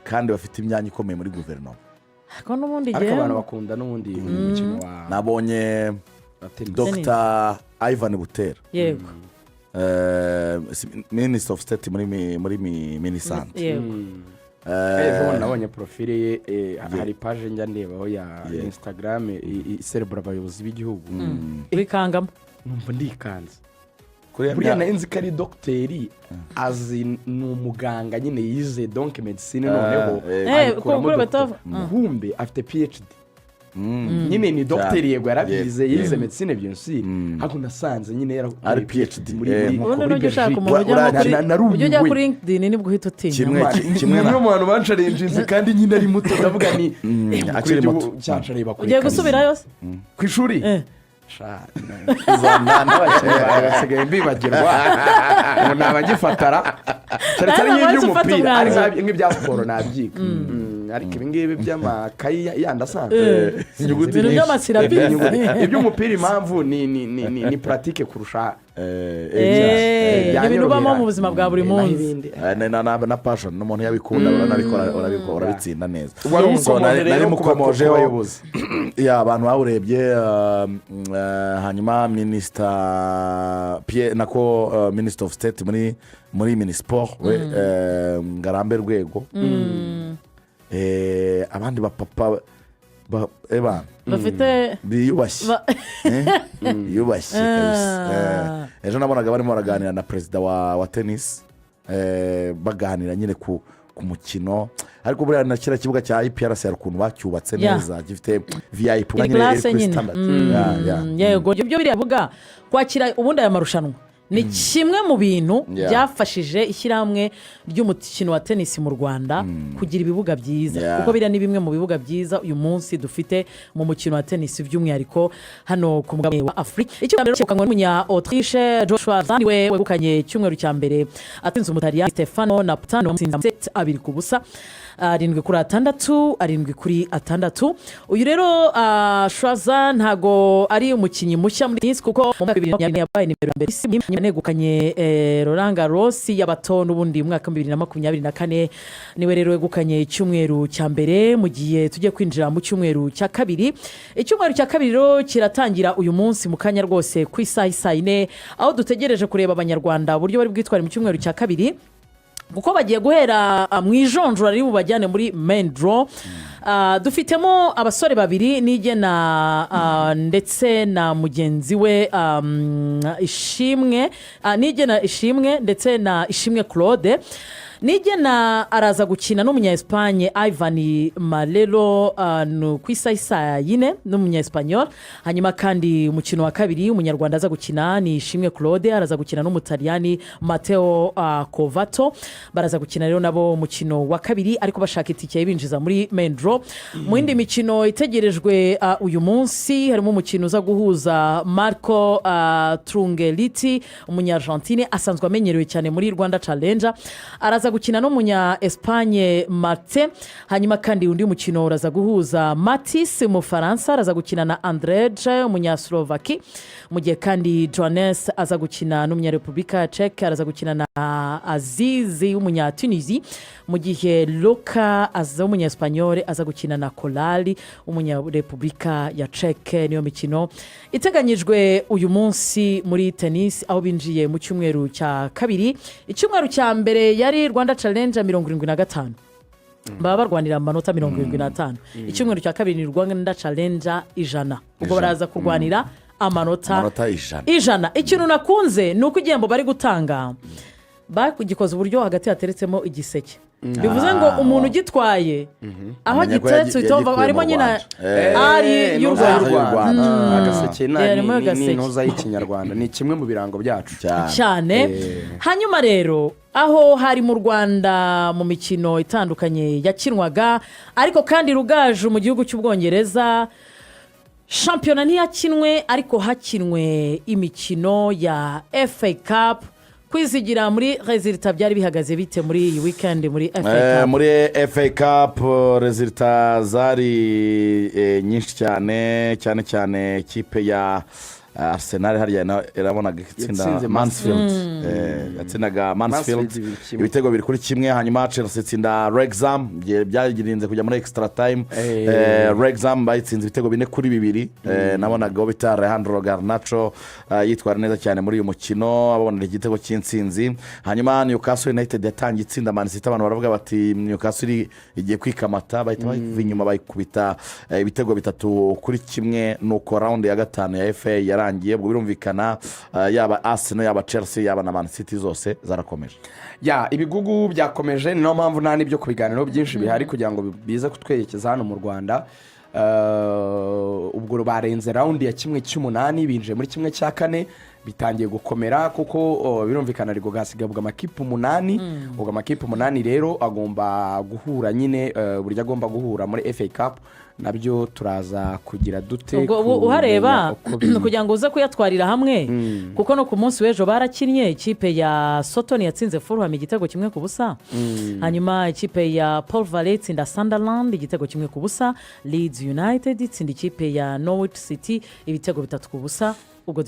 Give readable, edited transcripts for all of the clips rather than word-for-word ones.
kandi bafite imyanya ikomeye muri guverinoma ariko abantu bakunda n'ubundi umukino wa nabonye Dr. Ivan Butera yego Minister of State muri Minisante ejo nabonye profile ye hari page njya ndebaho ya Instagram iserebura abayobozi b'igihugu bikangamo numva ndikanze buriya naenzi ko ari dogiteri azi n'umuganga nyine yize donc medicine noneho kumbe afite PhD nyine ni dogiteri yego yarabyize yize medicine byinshi ariko nasanze nyine ari PhD muri ujya kuri LinkedIn nibwo uhita utinya kimwe n'umuntu bancarenjinze kandi nyine ari muto ndavuga ni akiri muto cyacareba kuri ugiye gusubirayo ku ishuri basigaye mbibagirwa ubu nabagifatara cyane nk'iby'umupira nk'ibya siporo nabyiga ariko ibi ngibi by'amakayi yandi asanzwe ibintu by'amasirabizi iby'umupira impamvu ni pratique kurusha ibintu ubamo mu buzima bwa buri munsi na passion n'umuntu yabikunda urabitsinda neza nari mukomoje abayobozi abantu bawurebye hanyuma Minister of State muri Minisport we Ngarambe Rwego abandi bapapa bafite biyubashye yubashye ejo nabonaga barimo baraganira na perezida wa tennis baganira nyine ku mukino ariko buriya na kira kibuga cya IPRC hari ukuntu bacyubatse neza gifite VIP yego ibyo birivuga kwakira ubundi aya marushanwa ni kimwe mu bintu byafashije ishyirahamwe ry'umukino wa tennis mu Rwanda kugira ibibuga byiza kuko biriya ni bimwe mu bibuga byiza uyu munsi dufite mu mukino wa tennis by'umwihariko hano ku mugabane wa Afrika. Icyo mbere cyo kangwa n'umunya Autriche Joshua Zani we wegukanye cyumweru cya mbere atsinze Umutaliyani Stefano Naptano mutsinda 7-0 7-6 uyu rero Shwaza ntago ari umukinyi mushya muri tennis kuko mu 2020 yabaye nimero mbere negukanye Roland Garros y'abato n'ubundi mu mwaka 2024 niwe rero wegukanye icyumweru cya mbere mu gihe tujye kwinjira mu cyumweru cya kabiri. Icyumweru cya kabiri rero kiratangira uyu munsi mu kanya rwose ku isaha 4 aho dutegereje kureba abanyarwanda uburyo bari bwitwara mu cyumweru cya kabiri kuko bagiye guhera mu ijonjora riri bubajyane muri main draw. Dufitemo abasore babiri Nigena ndetse na mugenzi we Ishimwe Nigena Ishimwe ndetse na Ishimwe Claude. Nigena araza gukina n'umunya Espagne Ivan Malero ku isaha 4 n'umunya Espanyol. Hanyuma kandi umukino wa kabiri umunyarwanda aza gukina ni Ishimwe Claude araza gukina n'umutaliyani Matteo Covato. Baraza gukina rero nabo umukino wa kabiri ariko bashaka itike y'ibinjiza muri main draw. Mu yindi mikino itegerejwe uyu munsi harimo umukino uza guhuza Marco Trungeliti umunya Argentine asanzwe amenyerewe cyane muri Rwanda Challenger araza gukina n'umunya Espagne Macth. Hanyuma kandi undi mukino uraza guhuza Mathis mu Faransa araza gukina na Andrej umunya Slovaki mu gihe kandi Johannes aza gukina n'umunya Republika Czech araza gukina na Azizi umunya Tunisie mu gihe Luka aza umunya Espanyol aza gukina na Kolali umunya Republika ya Czech. Niyo mikino iteganyijwe uyu munsi muri tennis aho binjiye mu cyumweru cya kabiri. Icyumweru cya mbere yari Rwanda Challenge 75 baba barwanira amanota 75. Icyumweru cya kabiri ni Rwanda Challenge 100 ubwo baraza kurwanira amanota 100. Ikintu nakunze nuko igihembo bari gutanga bakugikoza uburyo hagati hateretsemo igiseke bivuze ngo umuntu ugitwaye aho giteretse utomva harimo nyina ari y'u Rwanda agaseke n'intuza y'ikinyarwanda ni kimwe mu birango byacu cyane. Hanyuma rero aho hari mu Rwanda mu mikino itandukanye yakinwaga ariko kandi rugaje mu gihugu cy'Ubwongereza shampiyona ntiyakinwe ariko hakinwe imikino ya FA Cup. Kwizigira muri resultat byari bihagaze bite muri iyi weekend muri FA Cup? Muri FA Cup resultat zari nyinshi cyane kipe ya Arsenal hariya irabonaga itsinda Mansfield yatsindaga Mansfield ibitego 2-1 hanyuma Chelsea itsinda Wrexham byagirinze kujya muri extra time Wrexham bayitsinze ibitego 4-2 nabonaga go bita Alejandro Garnacho yitwara neza cyane muri uyu mukino abonera igitego cy'insinzi hanyuma Newcastle United yatangiye itsinda Man City abantu baravuga bati Newcastle igiye kwikamata bahita bava inyuma bayikubita ibitego 3-1 nuko round ya gatanu ya FA yarangiye ubwo birumvikana yaba Arsenal yaba Chelsea yaba na Man City zose zarakomeje ibigugu byakomeje ni no mpamvu nta n'ibyo kubiganiro byinshi bihari kugira ngo bize kutwerekeza hano mu Rwanda ubwo barenze round ya 1/8 binje muri 1/4 bitangiye gukomera kuko birumvikana ariko gasigabwa amakipe 8 ubwo amakipe 8 rero agomba guhura nyine burya agomba guhura muri FA Cup nabyo turaza kugira dute uhareba kugira ngo uze kuyatwarira hamwe kuko no ku munsi w'ejo barakinnye ikipe ya Soton yatsinze Fulham igitego 1-0 hanyuma ikipe ya Paul Valley itsinda Sunderland igitego 1-0 Leeds United itsinda ikipe ya Norwich City ibitego 3-0 ubwo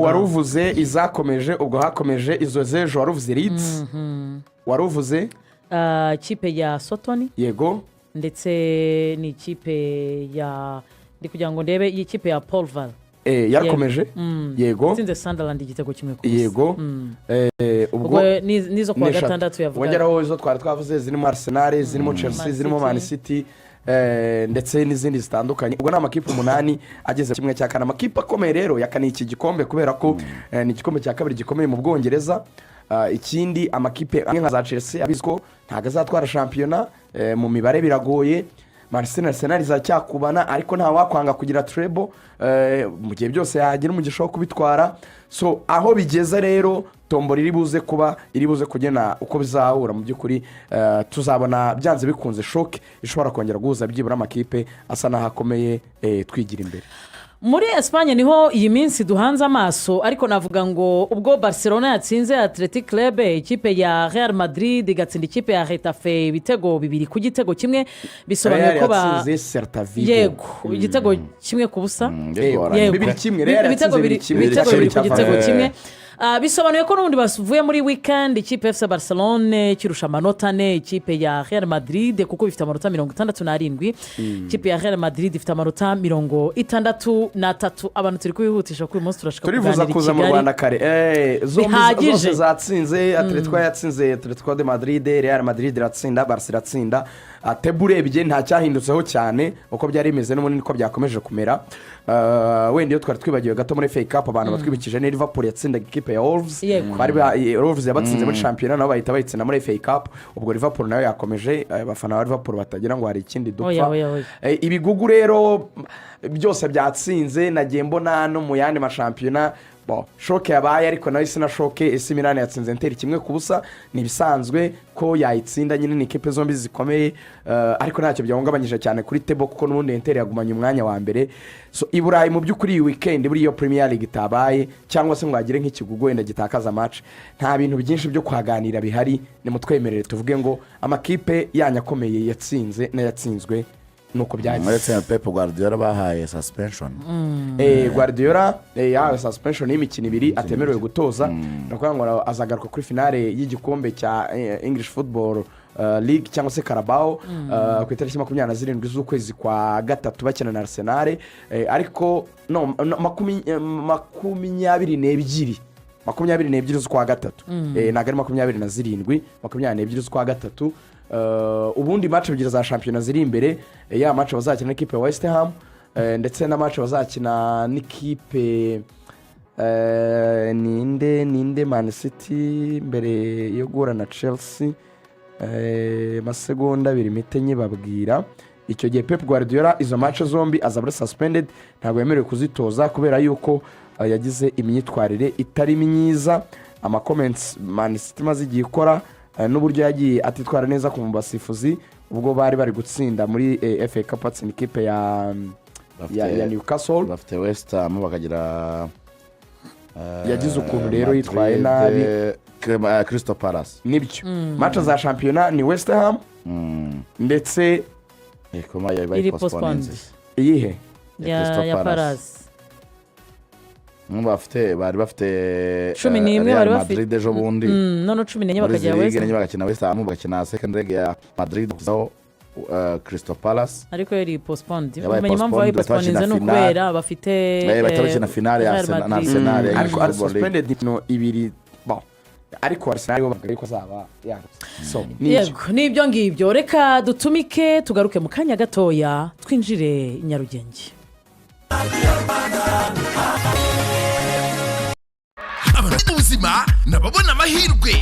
waruvuze izakomeje ubwo hakomeje izo z'ejo waruvuze Leeds waruvuze ikipe ya Soton yego ndetse ni ikipe ya ndi kugira ngo ndebe iyi kipe ya Paul Valley yakomeje yego itsinze Sunderland igitego 1-0 yego ubwo nizo kwa gatandatu yavuga wongeraho izo twari twavuze zirimo Arsenal zirimo Chelsea zirimo Man City ndetse n'izindi zitandukanye ubwo ni amakipe 8 ageze 1/4 amakipe akomeye rero yakaniye iki gikombe kubera ko ni igikombe cya kabiri gikomeye mu Bwongereza ikindi amakipe amwe nka za Chelsea abizko ntago azatwara shampiyona mu mibare biragoye Arsenal izacyakubana ariko nta wakwanga kugira treble mu gihe byose yagira umugisha wo kubitwara so aho bigeze rero tombora iri buze kugena uko bizahura mu by'ukuri tuzabona byanze bikunze shock ishobora kongera guhuza byibura amakipe asa n'ahakomeye twigira imbere muri Espagne niho iyi minsi duhanze amaso ariko navuga ngo ubwo Barcelona yatsinze Athletic Club ikipe ya Real Madrid igatsinda ikipe ya Getafe ibitego 2-1 bisobanuye ko yego igitego 1-0 ibitego 2-1 bisobanuye ko n'ubundi bavuye muri weekend ikipe FC Barcelona kirusha amanota 4 ikipe ya Real Madrid kuko ifite amanota 67 ikipe ya Real Madrid ifite amanota 63 abantu turi kubihutisha kuri munsi turashaka turivuza kuza mu Rwanda kare zose zatsinze Atletico yatsinze Atletico de Madrid Real Madrid iratsinda Barca iratsinda teburebye nta cyahindutseho cyane uko byari bimeze no munini ko byakomeje kumera wenda iyo twari twibagiwe gato muri FA Cup abantu batwibikije ni Liverpool yatsinda ikipe ya Wolves Wolves yabatsinze muri championnat nabo bahita bayitsinda muri FA Cup ubwo Liverpool nayo yakomeje abafana ba Liverpool batagira ngo hari ikindi dupfa ibigugu rero byose byatsinze nagiye mbona no mu yandi mashampiyona shoke yabaye ariko nayo isi na shoke isi Milan yatsinze Inter 1-0 ni bisanzwe ko yayitsinda nyine ni ikipe zombi zikomeye ariko ntacyo byahungabanyije cyane kuri table kuko n'ubundi Inter yagumanye umwanya wa mbere so i Burayi mu by'ukuri iyi weekend buri iyo Premier League itabaye cyangwa se mwagire nk'ikigugu wenda gitakaza match nta bintu byinshi byo kwaganira bihari ni mutwemerere tuvuge ngo amakipe yanyakomeye yatsinze n'ayatsinzwe nuko byagize ndetse Pep Guardiola bahaye suspension Guardiola yahawe suspension y'imikino 2 atemerewe gutoza nuko ngo azagaruka kuri finale y'igikombe cya English Football League cyangwa se Carabao ku itariki 27 z'ukwezi kwa gatatu bakina na Arsenal ariko no 22 z'ukwa gatatu nagari 27 22 z'ukwa gatatu ubundi match bigira za championnat ziri imbere ya match bazakina n'ikipe ya West Ham ndetse na match bazakina n'ikipe ninde Man City mbere yo guhura na Chelsea masegonda 2 mitenye babwira icyo gihe Pep Guardiola izo match zombi azabura suspended ntabwo yemerewe kuzitoza kubera yuko yagize imyitwarire itari myiza ama comments Man City maze igiye ikora n'uburyo yagiye atitwara neza ku basifuzi ubwo bari gutsinda muri FA Cup atsinda ikipe ya Newcastle bafite West Ham bakagira yagize ukuntu rero yitwaye nabi Crystal Palace nibyo match za championnat ni West Ham ndetse ikoma yabaye postponed iyihe ya Palace bari bafite 11 bari bafite Madrid ejo bundi none 11 bakajya West West Ham bagakina West Ham bagakina second leg ya Madrid kuzaho Crystal Palace ariko yari postponed Yabaye umenye impamvu postponed, bayiposponinze bakina no kubera bafite bahita bakina finale ya Real na Madrid. Arsenal ya ariko ari Football League. suspended imikino ibiri bon ariko Arsenal yo bavuga ko azaba so yego nibyo ngibyo reka dutumike tugaruke mu kanya gatoya twinjire i Nyarugenge. Abantu b'ubuzima nababona amahirwe